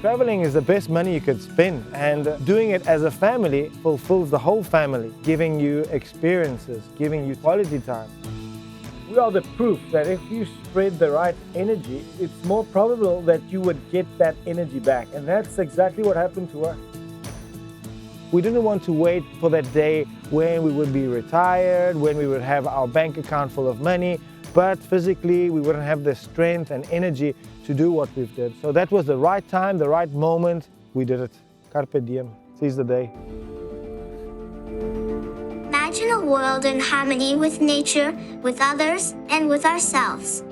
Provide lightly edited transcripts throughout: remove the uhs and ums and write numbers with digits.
Traveling is the best money you could spend, and doing it as a family fulfills the whole family, giving you experiences, giving you quality time. We are the proof that if you spread the right energy, it's more probable that you would get that energy back, and that's exactly what happened to us. We didn't want to wait for that day when we would be retired, when we would have our bank account full of money, but physically we wouldn't have the strength and energy to do what we've did. So that was the right time, the right moment. We did it. Carpe diem. Seize the day. Imagine a world in harmony with nature, with others, and with ourselves.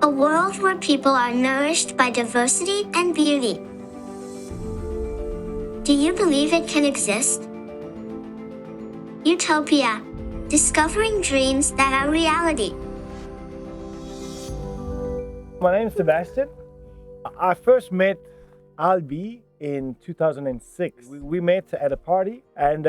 A world where people are nourished by diversity and beauty. Do you believe it can exist? Utopia. Discovering dreams that are reality. My name is Sebastien. I first met Albi in 2006. We met at a party, and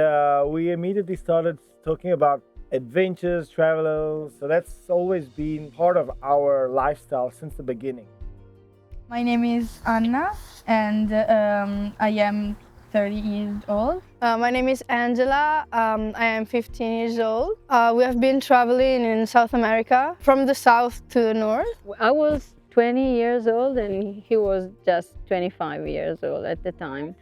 we immediately started talking about adventures, travels. So that's always been part of our lifestyle since the beginning. My name is Anna, and I am 30 years old. My name is Angela. I am 15 years old. We have been traveling in South America, from the south to the north. I was 20 years old and he was just 25 years old at the time.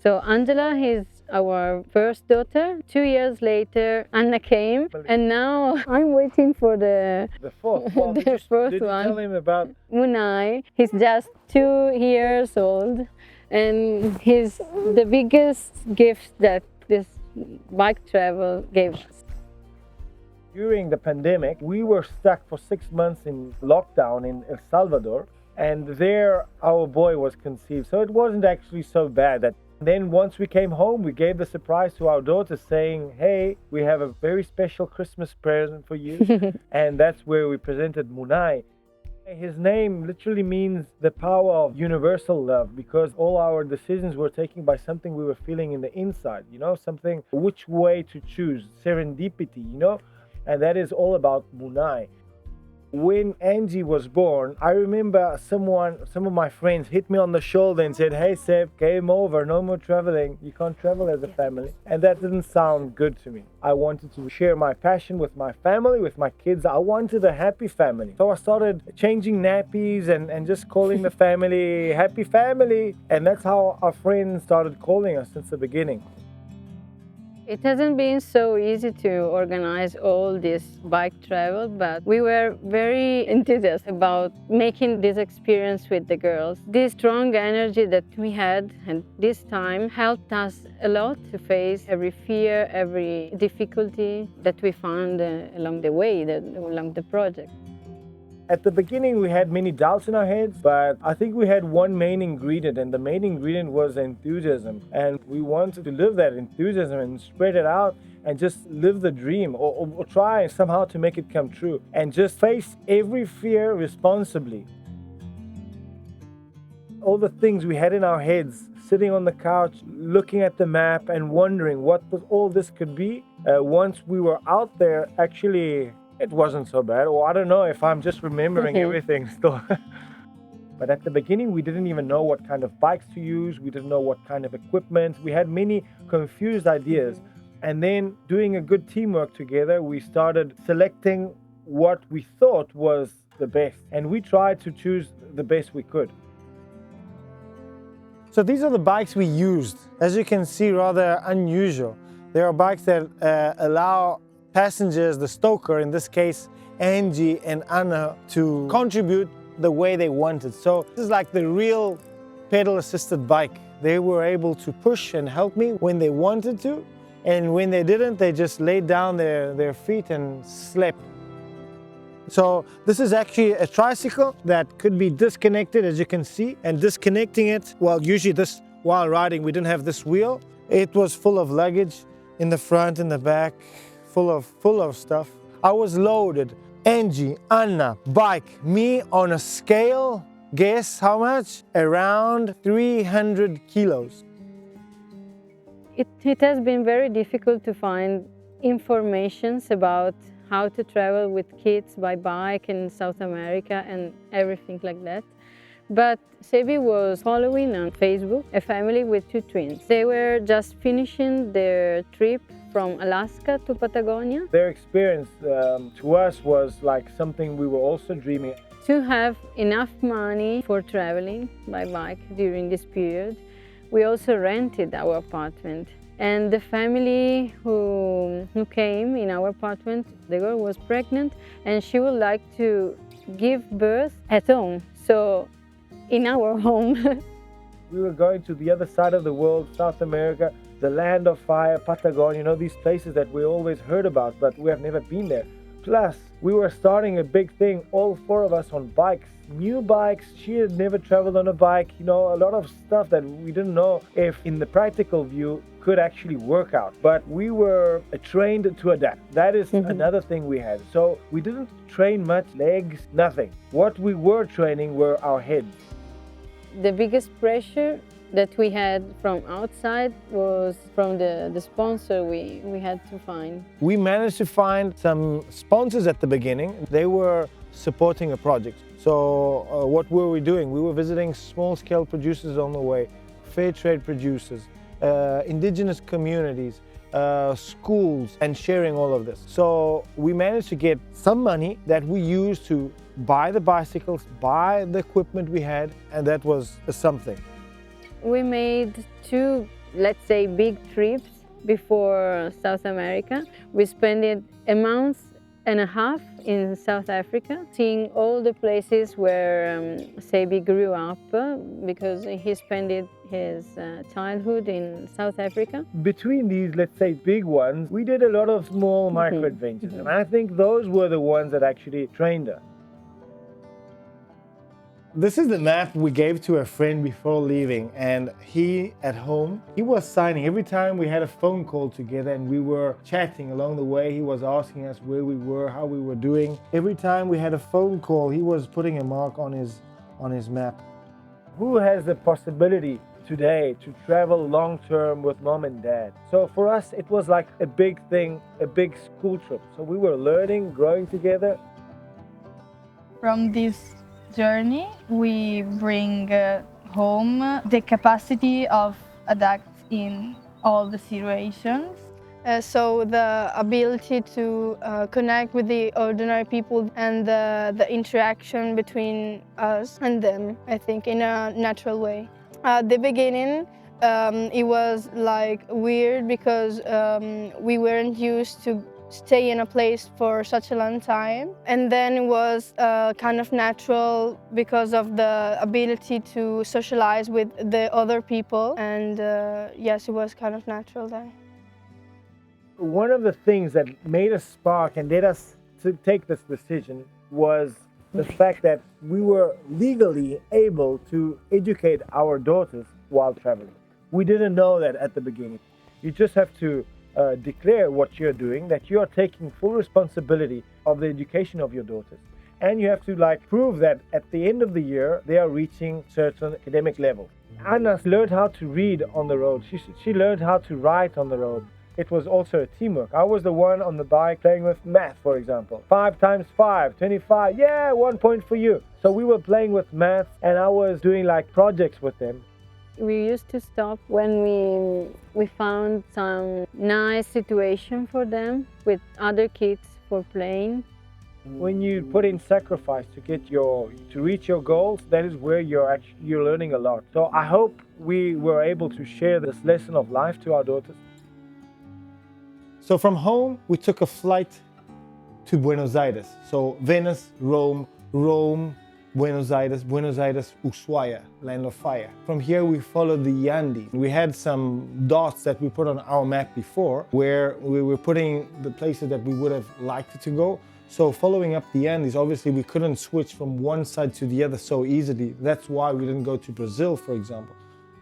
So Angela is our first daughter. 2 years later, Anna came, and now I'm waiting for the fourth. the fourth did you one. tell him about Munai. He's just 2 years old, and he's the biggest gift that this bike travel gave us. During the pandemic, we were stuck for 6 months in lockdown in El Salvador, and there our boy was conceived. So it wasn't actually so bad. Then once we came home, we gave the surprise to our daughter saying, hey, we have a very special Christmas present for you. And that's where we presented Munai. His name literally means the power of universal love, because all our decisions were taken by something we were feeling in the inside, something, which way to choose, serendipity, and that is all about Munai. When Angie was born, I remember some of my friends hit me on the shoulder and said, hey Seb, game over, no more traveling, you can't travel as a family. And that didn't sound good to me. I wanted to share my passion with my family, with my kids. I wanted a happy family. So I started changing nappies and just calling the family Happy Family. And that's how our friends started calling us since the beginning. It hasn't been so easy to organize all this bike travel, but we were very enthusiastic about making this experience with the girls. This strong energy that we had at this time helped us a lot to face every fear, every difficulty that we found along the way, along the project. At the beginning, we had many doubts in our heads, but I think we had one main ingredient, and the main ingredient was enthusiasm. And we wanted to live that enthusiasm and spread it out and just live the dream, or try somehow to make it come true, and just face every fear responsibly. All the things we had in our heads, sitting on the couch, looking at the map and wondering what all this could be, once we were out there, actually, it wasn't so bad. Or I don't know if I'm just remembering everything still. But at the beginning, we didn't even know what kind of bikes to use. We didn't know what kind of equipment. We had many confused ideas. And then doing a good teamwork together, we started selecting what we thought was the best. And we tried to choose the best we could. So these are the bikes we used. As you can see, rather unusual. They are bikes that allow passengers, the stoker, in this case Angie and Anna, to contribute the way they wanted. So this is like the real pedal-assisted bike. They were able to push and help me when they wanted to, and when they didn't, they just laid down their feet and slept. So this is actually a tricycle that could be disconnected, as you can see, and disconnecting it, well, usually while riding, we didn't have this wheel. It was full of luggage in the front and the back, full of stuff. I was loaded. Angie, Anna, bike, me on a scale, guess how much? Around 300 kilos. It has been very difficult to find information about how to travel with kids by bike in South America and everything like that. But Sebi was following on Facebook a family with 2 twins. They were just finishing their trip from Alaska to Patagonia. Their experience to us was like something we were also dreaming. To have enough money for traveling by bike during this period, we also rented our apartment. And the family who came in our apartment, the girl was pregnant and she would like to give birth at home, so in our home. We were going to the other side of the world, South America, the land of fire, Patagonia, you know, these places that we always heard about, but we have never been there. Plus, we were starting a big thing, all 4 of us on bikes, new bikes. She had never traveled on a bike, you know, a lot of stuff that we didn't know if in the practical view could actually work out. But we were trained to adapt. That is another thing we had. So we didn't train much, legs, nothing. What we were training were our heads. The biggest pressure that we had from outside was from the sponsor we had to find. We managed to find some sponsors at the beginning. They were supporting a project. So what were we doing? We were visiting small-scale producers on the way, fair trade producers, indigenous communities, schools, and sharing all of this. So we managed to get some money that we used to buy the bicycles, buy the equipment we had, and that was something. We made 2, let's say, big trips before South America. We spent a month and a half in South Africa, seeing all the places where Sebi grew up, because he spent his childhood in South Africa. Between these, let's say, big ones, we did a lot of small micro-adventures, and I think those were the ones that actually trained us. This is the map we gave to a friend before leaving, and he, at home, he was signing. Every time we had a phone call together and we were chatting along the way, he was asking us where we were, how we were doing. Every time we had a phone call, he was putting a mark on his map. Who has the possibility today to travel long-term with mom and dad? So for us, it was like a big thing, a big school trip. So we were learning, growing together. From this journey, we bring home the capacity of adapt in all the situations. So the ability to connect with the ordinary people and the interaction between us and them, I think, in a natural way. At the beginning, it was like weird because we weren't used to stay in a place for such a long time, and then it was kind of natural because of the ability to socialize with the other people, and yes, it was kind of natural then. One of the things that made us spark and led us to take this decision was the fact that we were legally able to educate our daughters while traveling. We didn't know that at the beginning. You just have to declare what you're doing, that you are taking full responsibility of the education of your daughters. And you have to prove that at the end of the year, they are reaching certain academic level. Anna learned how to read on the road. She learned how to write on the road. It was also a teamwork. I was the one on the bike playing with math, for example. 5 times 5, 25, yeah, 1 point for you. So we were playing with math and I was doing projects with them. We used to stop when we found some nice situation for them with other kids for playing. When you put in sacrifice to reach your goals, that is where you're learning a lot. So I hope we were able to share this lesson of life to our daughters. So from home, we took a flight to Buenos Aires. So Venice, Rome, Buenos Aires, Ushuaia, land of fire. From here, we followed the Andes. We had some dots that we put on our map before, where we were putting the places that we would have liked to go. So following up the Andes, obviously we couldn't switch from one side to the other so easily. That's why we didn't go to Brazil, for example.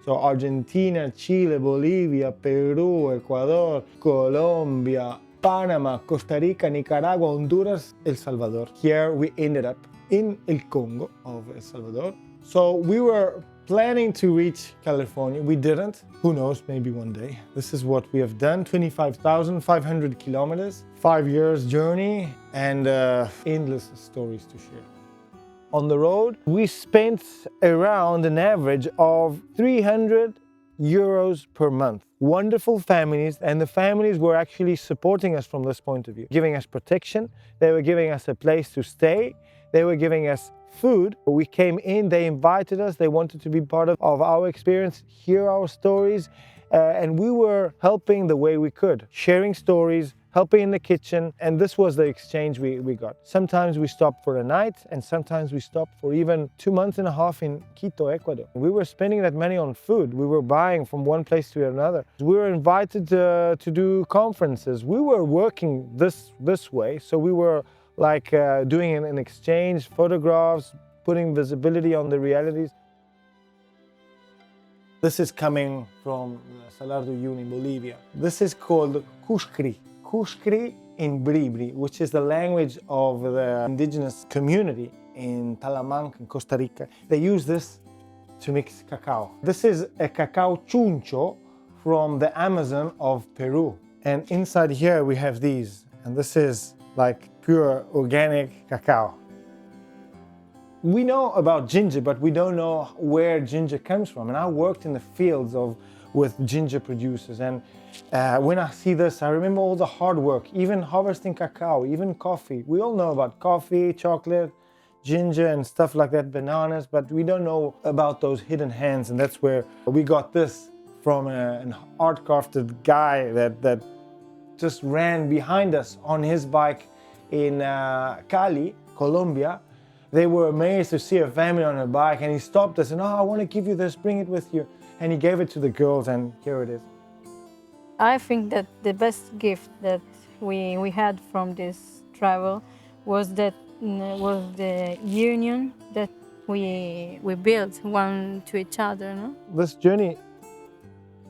So Argentina, Chile, Bolivia, Peru, Ecuador, Colombia, Panama, Costa Rica, Nicaragua, Honduras, El Salvador. Here we ended up in El Congo of El Salvador. So we were planning to reach California. We didn't. Who knows, maybe one day. This is what we have done, 25,500 kilometers, 5 years journey, and endless stories to share. on the road. We spent around an average of 300 euros per month. Wonderful families, and the families were actually supporting us from this point of view, giving us protection. They were giving us a place to stay. They were giving us food. We came in, they invited us, they wanted to be part of our experience, hear our stories, and we were helping the way we could, sharing stories, helping in the kitchen, and this was the exchange we got. Sometimes we stopped for a night, and sometimes we stopped for even 2.5 months in Quito, Ecuador. We were spending that money on food. We were buying from one place to another. We were invited to do conferences. We were working this way, so we were like doing an exchange, photographs, putting visibility on the realities. This is coming from Salar de Uyuni in Bolivia. This is called Cushcri. Cushcri in Bribri, which is the language of the indigenous community in Talamanca, in Costa Rica. They use this to mix cacao. This is a cacao chuncho from the Amazon of Peru. And inside here we have these, and this is like pure organic cacao. We know about ginger, but we don't know where ginger comes from. And I worked in the fields with ginger producers. And when I see this, I remember all the hard work, even harvesting cacao, even coffee. We all know about coffee, chocolate, ginger and stuff like that, bananas, but we don't know about those hidden hands. And that's where we got this from an art-crafted guy that just ran behind us on his bike in Cali, Colombia. They were amazed to see a family on a bike, and he stopped us and, I want to give you this, bring it with you. And he gave it to the girls, and here it is. I think that the best gift that we had from this travel was the union that we built one to each other. No? This journey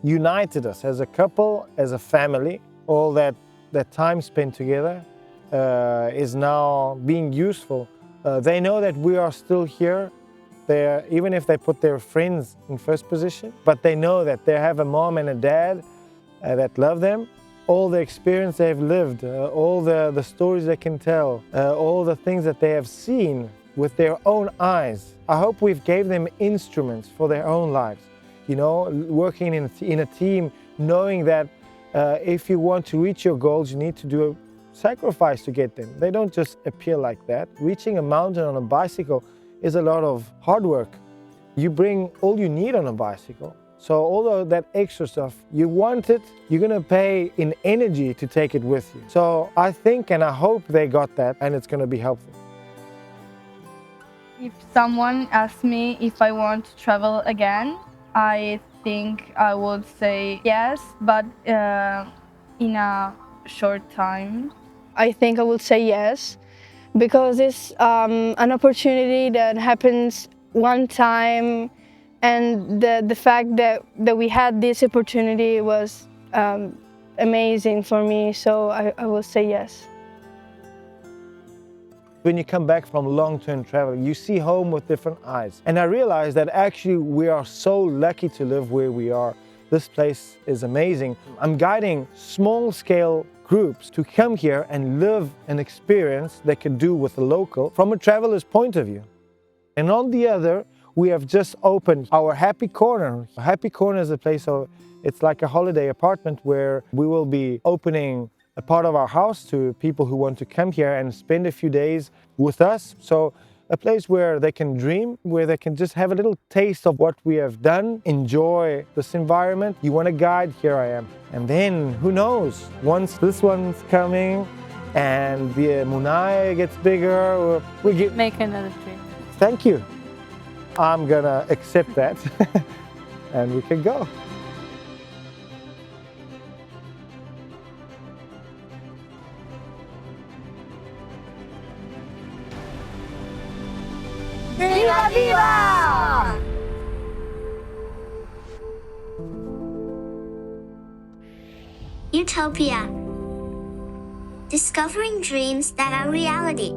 united us as a couple, as a family. All that time spent together is now being useful. They know that we are still here. Even if they put their friends in first position, but they know that they have a mom and a dad that love them. All the experience they've lived, all the stories they can tell, all the things that they have seen with their own eyes. I hope we've gave them instruments for their own lives. You know, working in a team, knowing that if you want to reach your goals, you need to do a sacrifice to get them. They don't just appear like that. Reaching a mountain on a bicycle is a lot of hard work. You bring all you need on a bicycle. So all of that extra stuff, you want it, you're gonna pay in energy to take it with you. So I think and I hope they got that, and it's gonna be helpful. If someone asks me if I want to travel again, I think I would say yes, but in a short time. I think I would say yes, because it's an opportunity that happens one time, and the fact that we had this opportunity was amazing for me, so I will say yes. When you come back from long-term travel, you see home with different eyes. And I realized that actually we are so lucky to live where we are. This place is amazing. I'm guiding small-scale groups to come here and live an experience they can do with a local from a traveler's point of view. And on the other, we have just opened our Happy Corner. Happy Corner is a place, it's like a holiday apartment where we will be opening a part of our house to people who want to come here and spend a few days with us. So a place where they can dream, where they can just have a little taste of what we have done, enjoy this environment. You want a guide? Here I am. And then, who knows, once this one's coming and the Munai gets bigger, Make another trip. Thank you. I'm gonna accept that and we can go. Viva, viva! Utopia. Discovering dreams that are reality.